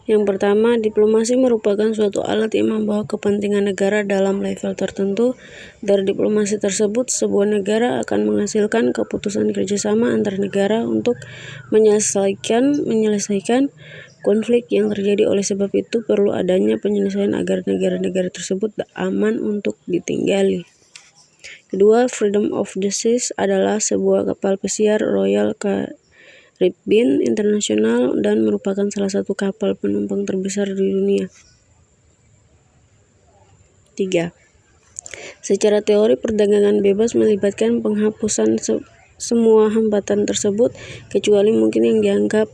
Yang pertama, diplomasi merupakan suatu alat yang membawa kepentingan negara dalam level tertentu. Dari diplomasi tersebut, sebuah negara akan menghasilkan keputusan kerjasama antar negara untuk menyelesaikan konflik yang terjadi. Oleh sebab itu, perlu adanya penyelesaian agar negara-negara tersebut aman untuk ditinggali. Kedua, Freedom of the Seas adalah sebuah kapal pesiar Royal Caribbean International dan merupakan salah satu kapal penumpang terbesar di dunia. 3. Secara teori, perdagangan bebas melibatkan penghapusan semua hambatan tersebut, kecuali mungkin yang dianggap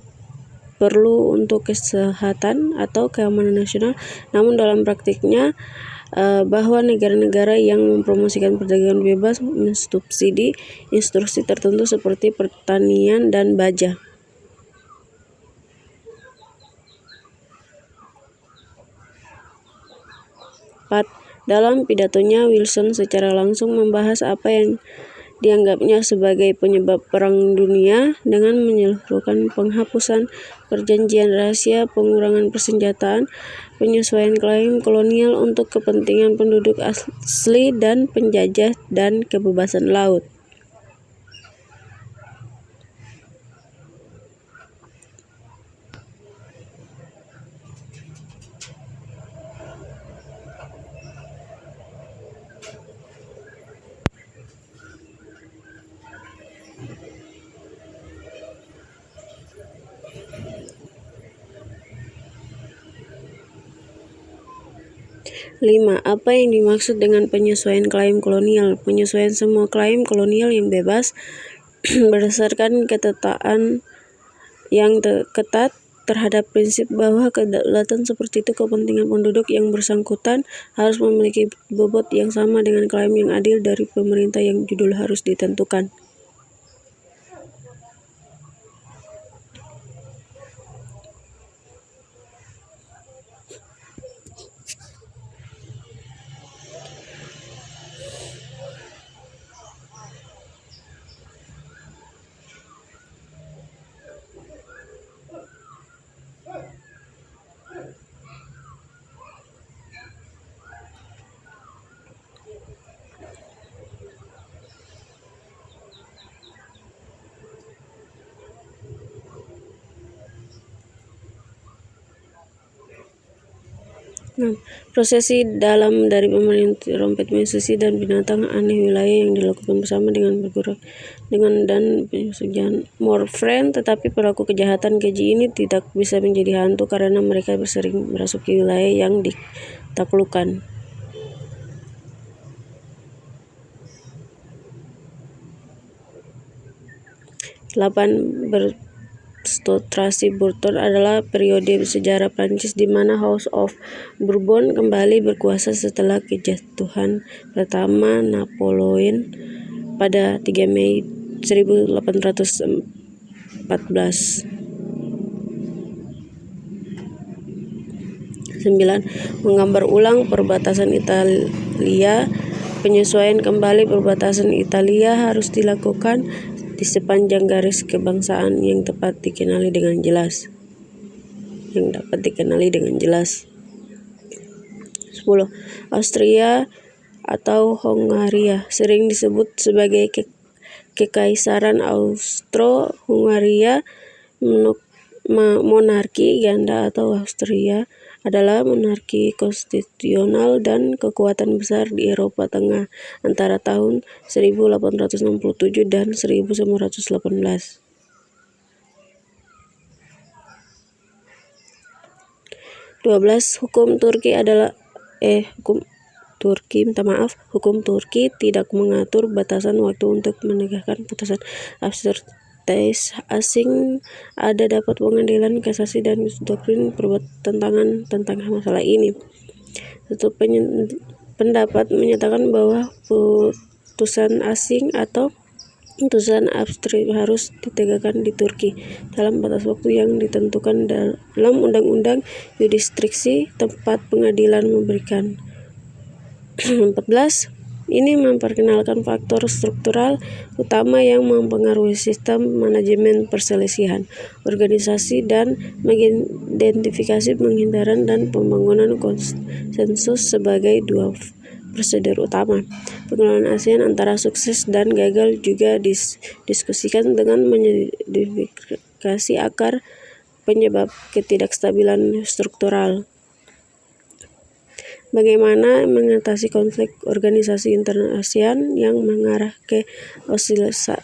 perlu untuk kesehatan atau keamanan nasional. Namun dalam praktiknya, bahwa negara-negara yang mempromosikan perdagangan bebas mensubsidi instruksi tertentu seperti pertanian dan baja. 4. Dalam pidatonya, Wilson secara langsung membahas apa yang dianggapnya sebagai penyebab Perang Dunia dengan menyeluruhkan penghapusan perjanjian rahasia, pengurangan persenjataan, penyesuaian klaim kolonial untuk kepentingan penduduk asli dan penjajah, dan kebebasan laut. Lima. Apa yang dimaksud dengan penyesuaian klaim kolonial? Penyesuaian semua klaim kolonial yang bebas berdasarkan ketetapan yang ketat terhadap prinsip bahwa kedaulatan seperti itu kepentingan penduduk yang bersangkutan harus memiliki bobot yang sama dengan klaim yang adil dari pemerintah yang judul harus ditentukan. Prosesi dalam dari pemerintah trompet musisi dan binatang aneh wilayah yang dilakukan bersama dengan bergerak dengan dan penyesuaian more friend, tetapi pelaku kejahatan keji ini tidak bisa menjadi hantu karena mereka sering merasuki wilayah yang ditaklukkan. Aristokrasi Bourbon adalah periode sejarah Prancis di mana House of Bourbon kembali berkuasa setelah kejatuhan pertama Napoleon pada 3 Mei 1814. 9. Menggambar ulang perbatasan Italia. Penyesuaian kembali perbatasan Italia harus dilakukan di sepanjang garis kebangsaan yang dapat dikenali dengan jelas. 10. Austria atau Hongaria sering disebut sebagai Kekaisaran Austro-Hungaria. Monarki ganda atau Austria adalah monarki konstitusional dan kekuatan besar di Eropa Tengah antara tahun 1867 dan 1918. 12. Hukum Turki tidak mengatur batasan waktu untuk menegakkan putusan arbitrase asing. Ada dapat pengadilan kasasi dan doktrin bertentangan tentang masalah ini. Satu pendapat menyatakan bahwa putusan asing atau putusan arbitrase harus ditegakkan di Turki dalam batas waktu yang ditentukan dalam undang-undang yurisdiksi tempat pengadilan memberikan. 14. ini memperkenalkan faktor struktural utama yang mempengaruhi sistem manajemen perselisihan organisasi dan mengidentifikasi penghindaran dan pembangunan konsensus sebagai dua prosedur utama. Pengelolaan ASEAN antara sukses dan gagal juga didiskusikan dengan mengidentifikasi akar penyebab ketidakstabilan struktural. Bagaimana mengatasi konflik organisasi internal ASEAN yang mengarah ke osilasi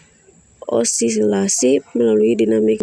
melalui dinamika